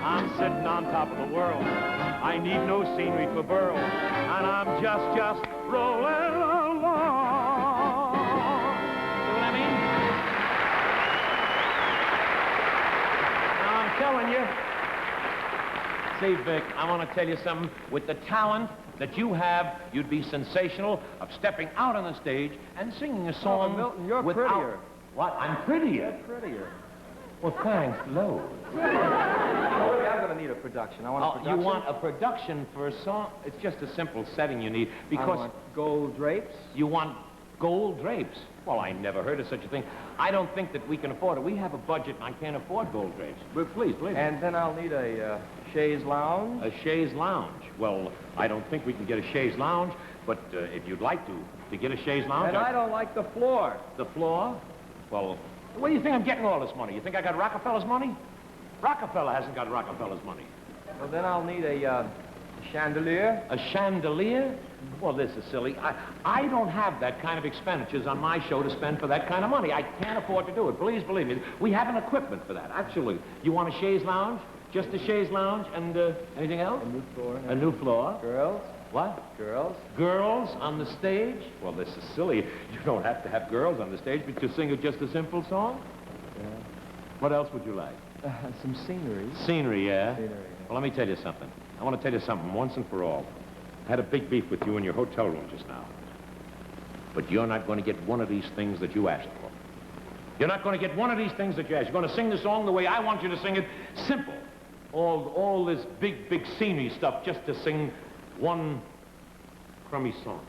I'm sitting on top of the world. I need no scenery for Berle. And I'm just rolling along. See what I mean? Now, I'm telling you. See, Vic, I want to tell you something. With the talent that you have, you'd be sensational of stepping out on the stage and singing a song. Oh, Milton, you're without... prettier. What? I'm prettier? You're prettier. Well, thanks, Lo. Oh, I'm going to need a production. I want a production. You want a production for a song? It's just a simple setting you need, because... I want gold drapes. You want gold drapes? Well, I never heard of such a thing. I don't think that we can afford it. We have a budget, and I can't afford gold drapes. But please. And then I'll need a chaise lounge. A chaise lounge? Well, I don't think we can get a chaise lounge, but if you'd like to get a chaise lounge... And I don't like the floor. The floor? Well, where do you think I'm getting all this money? You think I got Rockefeller's money? Rockefeller hasn't got Rockefeller's money. Well, then I'll need a chandelier. A chandelier? Well, this is silly. I don't have that kind of expenditures on my show to spend for that kind of money. I can't afford to do it. Please believe me. We have an equipment for that, absolutely. You want a chaise lounge? Just a chaise lounge and anything else? A new floor. A new floor. Girls. What? Girls. Girls on the stage? Well, this is silly. You don't have to have girls on the stage, but you sing just a simple song? Yeah. What else would you like? Some scenery. Scenery, yeah? Scenery. Well, let me tell you something. I want to tell you something once and for all. I had a big beef with you in your hotel room just now. But you're not going to get one of these things that you asked for. You're not going to get one of these things that you asked. You're going to sing the song the way I want you to sing it. Simple. All this big scenery stuff just to sing one crummy song.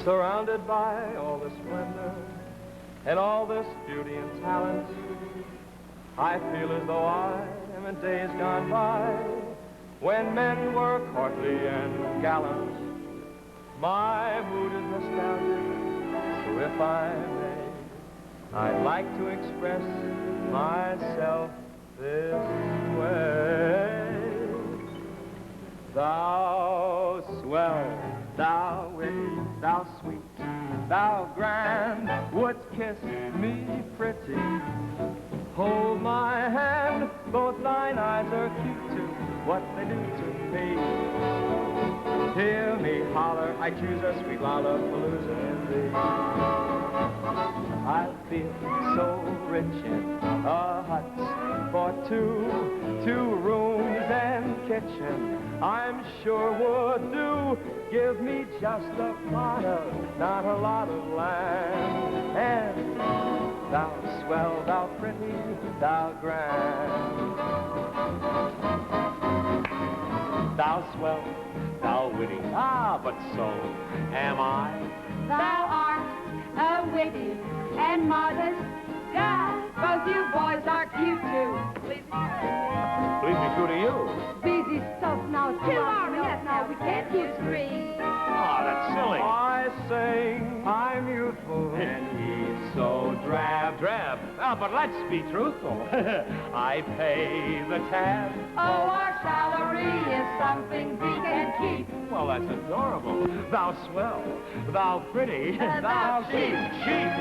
Surrounded by all this splendor and all this beauty and talent, I feel as though I am in days gone by when men were courtly and gallant. My mood is nostalgic, so if I may, I'd like to express myself this way. Thou swell, thou witty, thou sweet, thou grand, wouldst kiss me pretty, Hold my hand, both thine eyes are cute too, what they do to me. Hear me holler, I choose a sweet lollapalooza in thee. I feel so rich in a hut for two rooms and kitchen. I'm sure would do. Give me just a plot of, not a lot of land. And thou swell, thou pretty, thou grand. Thou swell, thou witty, but so am I. Thou art a witty and modest guy. Both you boys are cute too. Please Please be true to you. Busy stuff now. 2 hours yes, now we can't use three. Oh, that's silly. I sing, I'm youthful, and he's so drab. Drab. But let's be truthful. I pay the tab. Oh, our salary is something we can keep. Well, that's adorable. Thou swell, thou pretty, thou cheap. Cheap.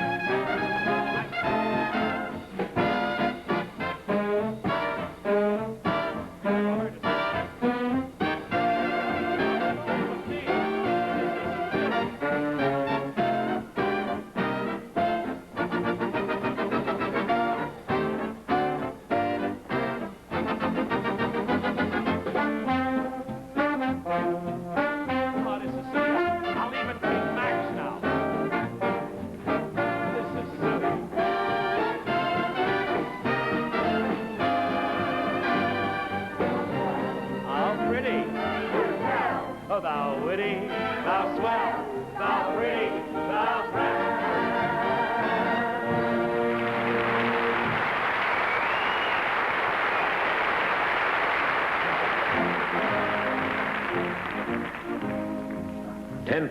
Oh, thou witty, thou swell, thou pretty, thou grand.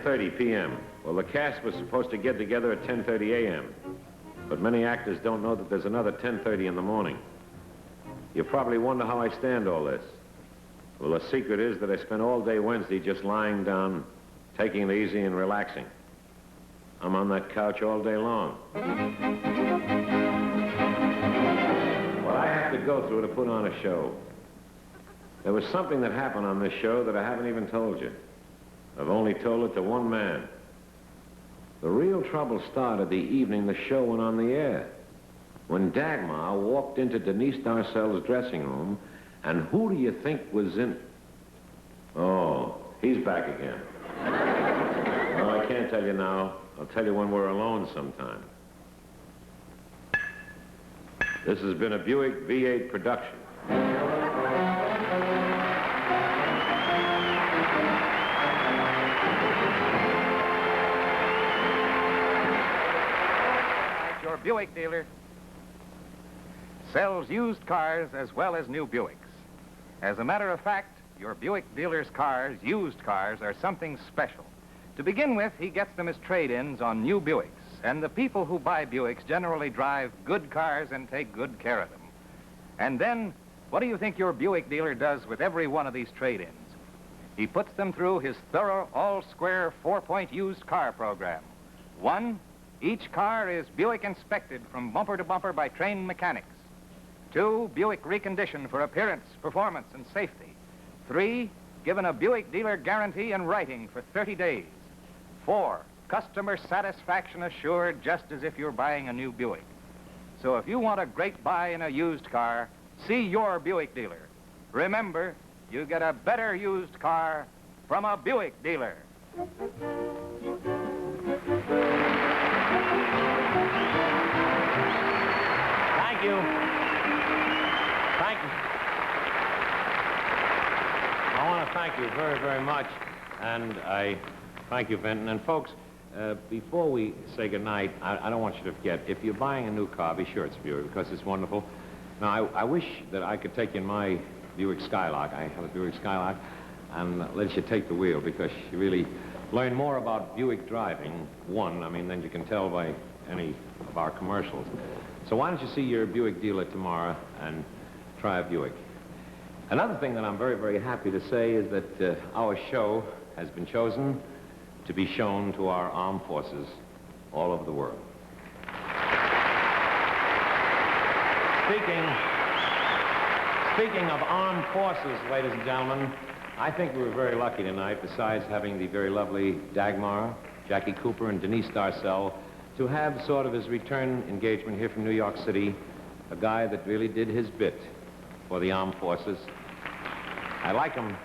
$10:30 p.m. Well, the cast was supposed to get together at 10:30 a.m. But many actors don't know that there's another 10:30 in the morning. You probably wonder how I stand all this. Well, the secret is that I spent all day Wednesday just lying down, taking it easy and relaxing. I'm on that couch all day long. What I have to go through to put on a show. There was something that happened on this show that I haven't even told you. I've only told it to one man. The real trouble started the evening the show went on the air, when Dagmar walked into Denise Darcell's dressing room, and who do you think was in... Oh, he's back again. Well, I can't tell you now. I'll tell you when we're alone sometime. This has been a Buick V8 production. Your Buick dealer sells used cars as well as new Buicks. As a matter of fact, your Buick dealer's cars, used cars, are something special. To begin with, he gets them as trade-ins on new Buicks, and the people who buy Buicks generally drive good cars and take good care of them. And then, what do you think your Buick dealer does with every one of these trade-ins? He puts them through his thorough, all-square, 4-point used car program. 1, each car is Buick inspected from bumper to bumper by trained mechanics. 2, Buick reconditioned for appearance, performance, and safety. 3, given a Buick dealer guarantee in writing for 30 days. 4, customer satisfaction assured, just as if you're buying a new Buick. So if you want a great buy in a used car, see your Buick dealer. Remember, you get a better used car from a Buick dealer. Thank you. Thank you. I want to thank you very, very much. And I thank you, Vinton. And folks, before we say goodnight, I don't want you to forget, if you're buying a new car, be sure it's Buick, because it's wonderful. Now, I wish that I could take in my Buick Skylark. I have a Buick Skylark, and let you take the wheel, because you really learn more about Buick driving, than you can tell by any of our commercials. So why don't you see your Buick dealer tomorrow and try a Buick. Another thing that I'm very, very happy to say is that our show has been chosen to be shown to our armed forces all over the world. Speaking of armed forces, ladies and gentlemen, I think we were very lucky tonight, besides having the very lovely Dagmar, Jackie Cooper, and Denise Darcell, to have sort of his return engagement here from New York City, a guy that really did his bit for the armed forces. I'd like him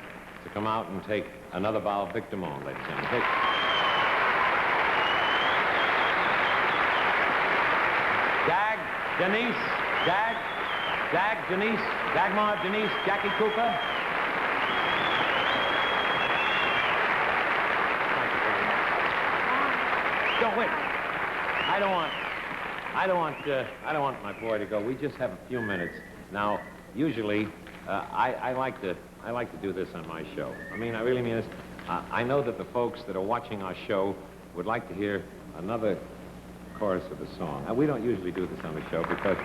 to come out and take another bow of victimon, ladies and gentlemen. Dag, Denise, Dag, Denise, Dagmar, Denise, Jackie Cooper. Don't wait. I don't want my boy to go. We just have a few minutes. Now, usually, I like to do this on my show. I mean, I really mean this. I know that the folks that are watching our show would like to hear another chorus of a song. Now, we don't usually do this on the show because...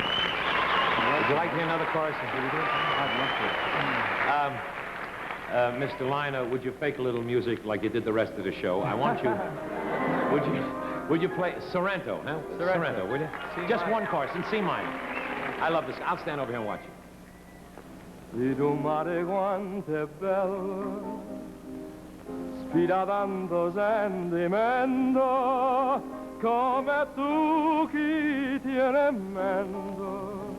Would you like to hear another chorus? Mr. Liner, would you fake a little music like you did the rest of the show? I want you... Would you play Sorrento, huh? Sorrento, would you? Just one chorus in C minor. I love this. I'll stand over here and watch you. Ed un mare quanto è bello, spira tanto sentimento, come tu chi tiene in mente,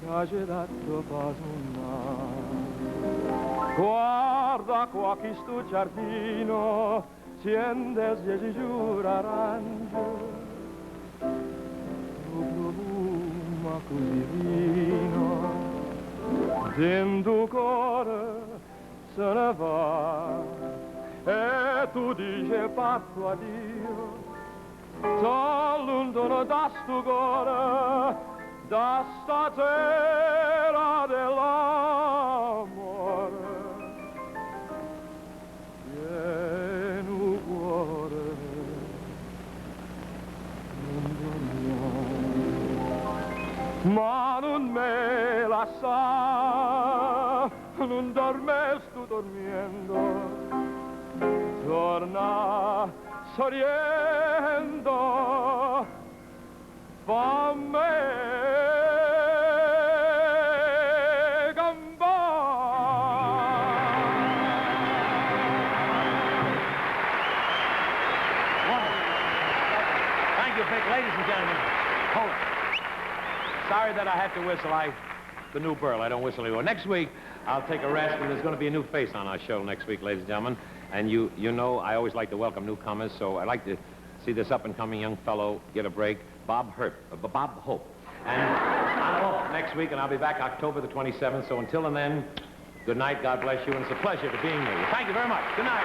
piace da tuo passare. Guarda qua chi sto giardino, siente si giura arancio, profuma così vino, dentro cuore se ne va, e tu dici parto a Dio, sono lontano da sto cuore, da sta terra dell'amore. Ma non me la sa, non dorme, sto dormiendo, torna sorriendo, fammi Thank you, Vic. Ladies and gentlemen, hold it. Sorry that I had to whistle. The new Berle. I don't whistle anymore. Next week, I'll take a rest, and there's going to be a new face on our show next week, ladies and gentlemen. And you know I always like to welcome newcomers, so I'd like to see this up-and-coming young fellow get a break, Bob Hope. And I'm off next week, and I'll be back October the 27th. So until then, good night, God bless you, and it's a pleasure to be with you. Thank you very much. Good night.